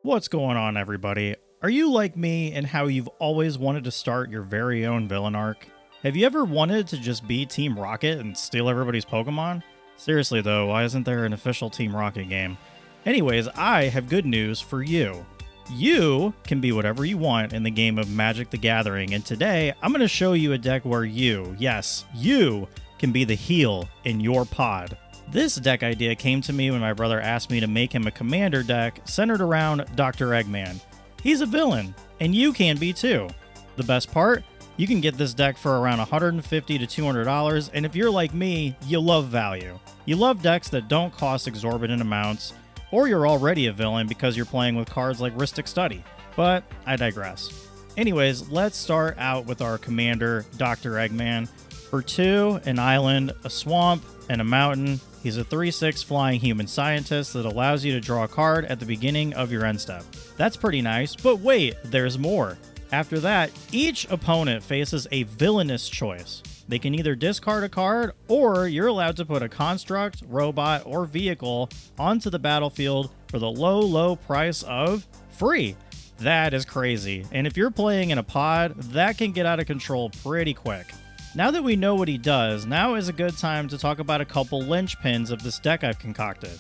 What's going on, everybody? Are you like me in how you've always wanted to start your very own villain arc? Have you ever wanted to just be Team Rocket and steal everybody's Pokemon? Seriously though, why isn't there an official Team Rocket game? Anyways, I have good news for you. You can be whatever you want in the game of Magic the Gathering, and today I'm going to show you a deck where you, yes, you, can be the heel in your pod. This deck idea came to me when my brother asked me to make him a commander deck centered around Dr. Eggman. He's a villain, and you can be too. The best part? You can get this deck for around $150 to $200, and if you're like me, you love value. You love decks that don't cost exorbitant amounts, or you're already a villain because you're playing with cards like Rhystic Study. But I digress. Anyways, let's start out with our commander, Dr. Eggman. For 2, an island, a swamp, and a mountain. He's a 3/6 flying human scientist that allows you to draw a card at the beginning of your end step. That's pretty nice, but wait, there's more. After that, each opponent faces a villainous choice. They can either discard a card, or you're allowed to put a construct, robot, or vehicle onto the battlefield for the low price of free. That is crazy, and if you're playing in a pod, that can get out of control pretty quick. Now that we know what he does, now is a good time to talk about a couple lynchpins of this deck I've concocted.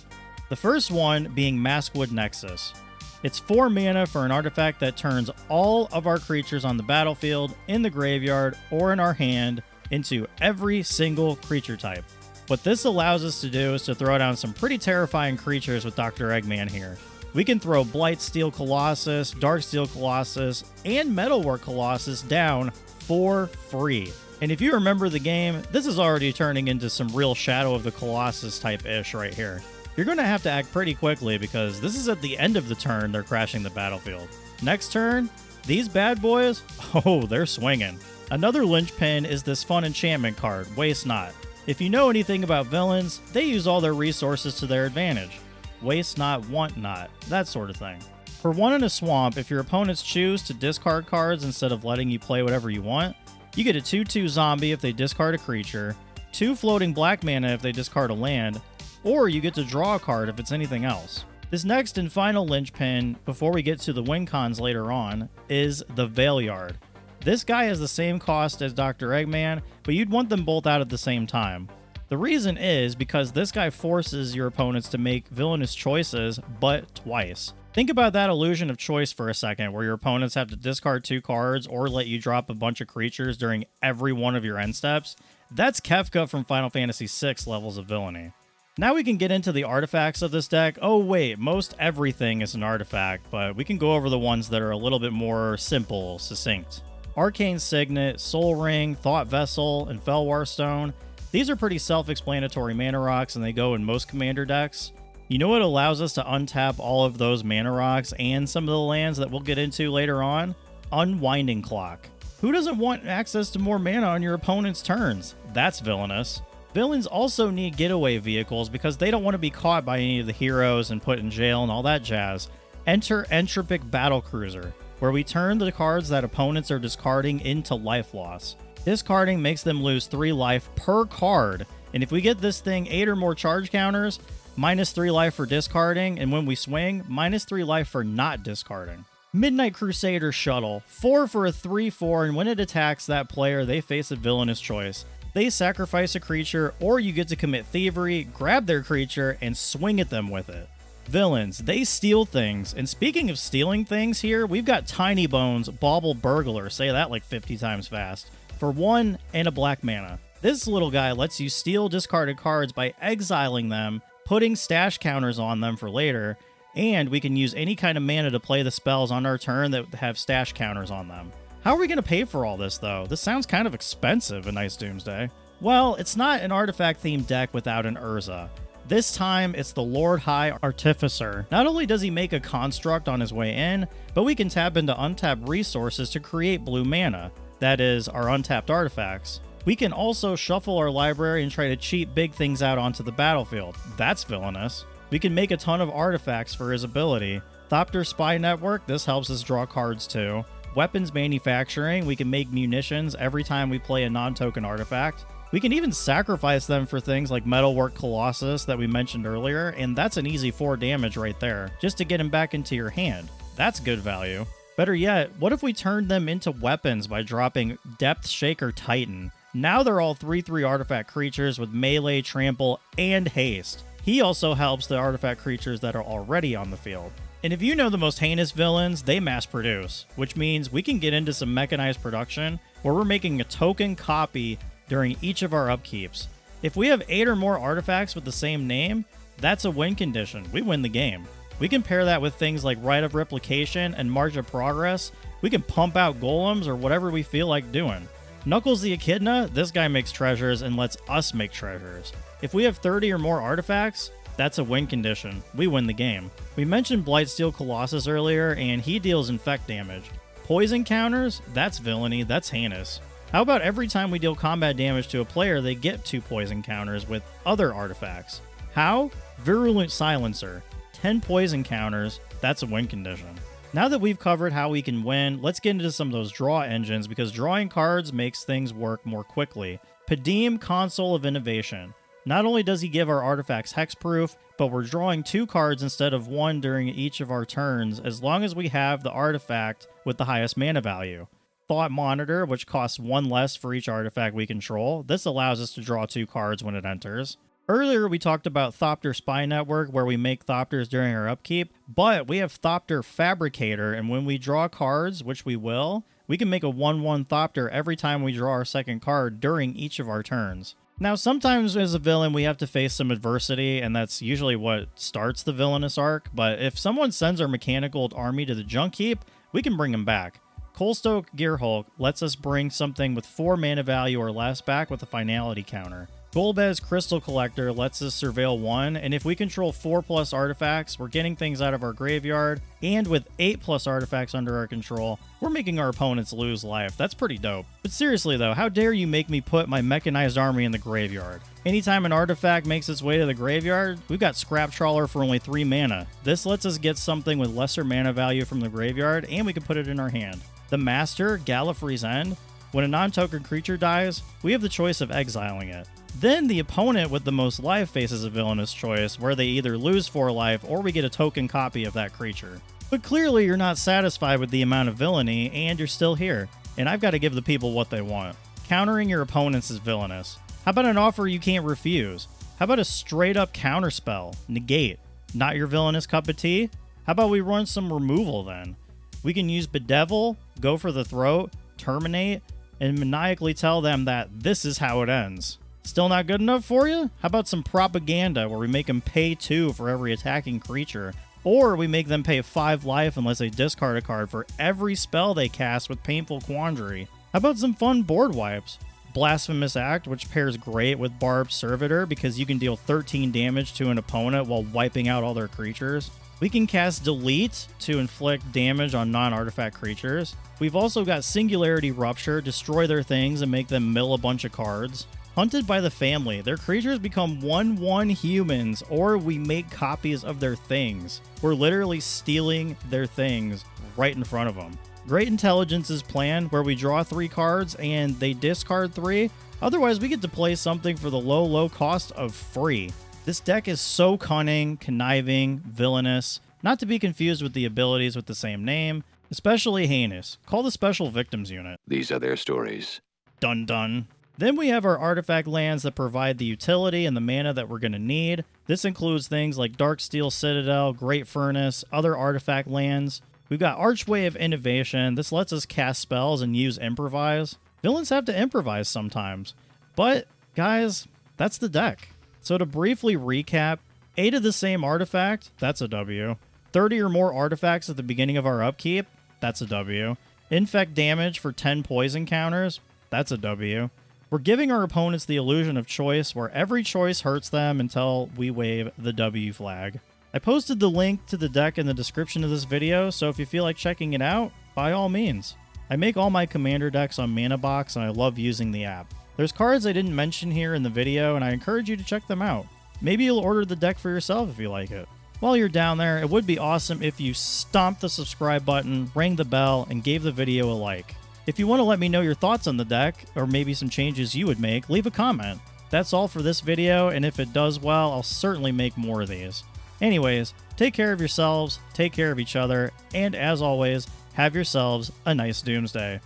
The first one being Maskwood Nexus. It's 4 mana for an artifact that turns all of our creatures on the battlefield, in the graveyard, or in our hand into every single creature type. What this allows us to do is to throw down some pretty terrifying creatures with Dr. Eggman here. We can throw Blightsteel Colossus, Darksteel Colossus, and Metalwork Colossus down for free. And if you remember the game, this is already turning into some real Shadow of the Colossus type-ish right here. You're going to have to act pretty quickly because this is at the end of the turn they're crashing the battlefield. Next turn, these bad boys, oh, they're swinging. Another linchpin is this fun enchantment card, Waste Not. If you know anything about villains, they use all their resources to their advantage. Waste not, want not, that sort of thing. For 1 in a swamp, if your opponents choose to discard cards instead of letting you play whatever you want, you get a 2/2 zombie if they discard a creature, 2 floating black mana if they discard a land, or you get to draw a card if it's anything else. This next and final linchpin, before we get to the win cons later on, is the Veilyard. This guy is the same cost as Dr. Eggman, but you'd want them both out at the same time. The reason is because this guy forces your opponents to make villainous choices, but twice. Think about that illusion of choice for a second, where your opponents have to discard 2 cards or let you drop a bunch of creatures during every one of your end steps. That's Kefka from Final Fantasy VI levels of villainy. Now we can get into the artifacts of this deck. Oh wait, most everything is an artifact, but we can go over the ones that are a little bit more simple, succinct. Arcane Signet, Soul Ring, Thought Vessel, and Felwar Stone. These are pretty self-explanatory mana rocks and they go in most commander decks. You know what allows us to untap all of those mana rocks and some of the lands that we'll get into later on? Unwinding Clock. Who doesn't want access to more mana on your opponent's turns? That's villainous. Villains also need getaway vehicles because they don't want to be caught by any of the heroes and put in jail and all that jazz. Enter Entropic Battlecruiser, where we turn the cards that opponents are discarding into life loss. Discarding makes them lose 3 life per card, and if we get this thing 8 or more charge counters, -3 life for discarding, and when we swing, -3 life for not discarding. Midnight Crusader Shuttle, 4 for a 3/4, and when it attacks that player, they face a villainous choice. They sacrifice a creature, or you get to commit thievery, grab their creature, and swing at them with it. Villains, they steal things, and speaking of stealing things here, we've got Tiny Bones Bauble Burglar, say that like 50 times fast, for 1 and a black mana. This little guy lets you steal discarded cards by exiling them, putting stash counters on them for later, and we can use any kind of mana to play the spells on our turn that have stash counters on them. How are we going to pay for all this, though? This sounds kind of expensive in Ice Doomsday. Well, it's not an artifact-themed deck without an Urza. This time, it's the Lord High Artificer. Not only does he make a construct on his way in, but we can tap into untapped resources to create blue mana. That is, our untapped artifacts. We can also shuffle our library and try to cheat big things out onto the battlefield. That's villainous. We can make a ton of artifacts for his ability. Thopter Spy Network, this helps us draw cards too. Weapons manufacturing, we can make munitions every time we play a non-token artifact. We can even sacrifice them for things like Metalwork Colossus that we mentioned earlier, and that's an easy 4 damage right there, just to get him back into your hand. That's good value. Better yet, what if we turned them into weapons by dropping Depth Shaker Titan? Now they're all 3/3 artifact creatures with melee, trample, and haste. He also helps the artifact creatures that are already on the field. And if you know the most heinous villains, they mass produce, which means we can get into some mechanized production where we're making a token copy during each of our upkeeps. If we have 8 or more artifacts with the same name, that's a win condition. We win the game. We can pair that with things like Rite of Replication and March of Progress. We can pump out golems or whatever we feel like doing. Knuckles the Echidna, this guy makes treasures and lets us make treasures. If we have 30 or more artifacts, that's a win condition. We win the game. We mentioned Blightsteel Colossus earlier, and he deals infect damage. Poison counters, that's villainy, that's heinous. How about every time we deal combat damage to a player, they get 2 poison counters with other artifacts? How? Virulent Silencer. 10 poison counters, that's a win condition. Now that we've covered how we can win, let's get into some of those draw engines because drawing cards makes things work more quickly. Padim, Console of Innovation. Not only does he give our artifacts hexproof, but we're drawing 2 cards instead of 1 during each of our turns as long as we have the artifact with the highest mana value. Thought Monitor, which costs 1 less for each artifact we control. This allows us to draw 2 cards when it enters. Earlier, we talked about Thopter Spy Network, where we make Thopters during our upkeep, but we have Thopter Fabricator, and when we draw cards, which we will, we can make a 1/1 Thopter every time we draw our second card during each of our turns. Now, sometimes as a villain, we have to face some adversity, and that's usually what starts the villainous arc, but if someone sends our Mechanical Army to the junk heap, we can bring him back. Coalstoke Gearhulk lets us bring something with 4 mana value or less back with a finality counter. Golbez Crystal Collector lets us surveil 1, and if we control 4+ artifacts, we're getting things out of our graveyard, and with 8+ artifacts under our control, we're making our opponents lose life. That's pretty dope. But seriously though, how dare you make me put my mechanized army in the graveyard? Anytime an artifact makes its way to the graveyard, we've got Scrap Trawler for only 3 mana. This lets us get something with lesser mana value from the graveyard, and we can put it in our hand. The Master, Gallifrey's End. When a non-token creature dies, we have the choice of exiling it. Then the opponent with the most life faces a villainous choice where they either lose 4 life or we get a token copy of that creature. But clearly you're not satisfied with the amount of villainy and you're still here, and I've got to give the people what they want. Countering your opponents is villainous. How about an offer you can't refuse? How about a straight up counterspell? Negate. Not your villainous cup of tea? How about we run some removal then? We can use Bedevil, Go for the Throat, Terminate, and maniacally tell them that this is how it ends. Still not good enough for you? How about some propaganda where we make them pay 2 for every attacking creature? Or we make them pay 5 life unless they discard a card for every spell they cast with Painful Quandary. How about some fun board wipes? Blasphemous Act, which pairs great with Barbed Servitor because you can deal 13 damage to an opponent while wiping out all their creatures. We can cast Delete to inflict damage on non-artifact creatures. We've also got Singularity Rupture, destroy their things and make them mill a bunch of cards. Hunted by the Family, their creatures become 1/1 humans, or we make copies of their things. We're literally stealing their things right in front of them. Great Intelligence's Plan, where we draw 3 cards and they discard 3. Otherwise, we get to play something for the low cost of free. This deck is so cunning, conniving, villainous, not to be confused with the abilities with the same name, especially heinous. Call the Special Victims unit. These are their stories. Dun dun. Then we have our artifact lands that provide the utility and the mana that we're going to need. This includes things like Darksteel Citadel, Great Furnace, other artifact lands. We've got Archway of Innovation. This lets us cast spells and use Improvise. Villains have to improvise sometimes. But, guys, that's the deck. So to briefly recap, 8 of the same artifact, that's a W. 30 or more artifacts at the beginning of our upkeep, that's a W. Infect damage for 10 poison counters, that's a W. We're giving our opponents the illusion of choice where every choice hurts them until we wave the W flag. I posted the link to the deck in the description of this video, so if you feel like checking it out, by all means. I make all my commander decks on ManaBox and I love using the app. There's cards I didn't mention here in the video and I encourage you to check them out. Maybe you'll order the deck for yourself if you like it. While you're down there, it would be awesome if you stomped the subscribe button, rang the bell, and gave the video a like. If you want to let me know your thoughts on the deck, or maybe some changes you would make, leave a comment. That's all for this video, and if it does well, I'll certainly make more of these. Anyways, take care of yourselves, take care of each other, and as always, have yourselves a nice doomsday.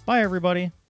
Bye everybody!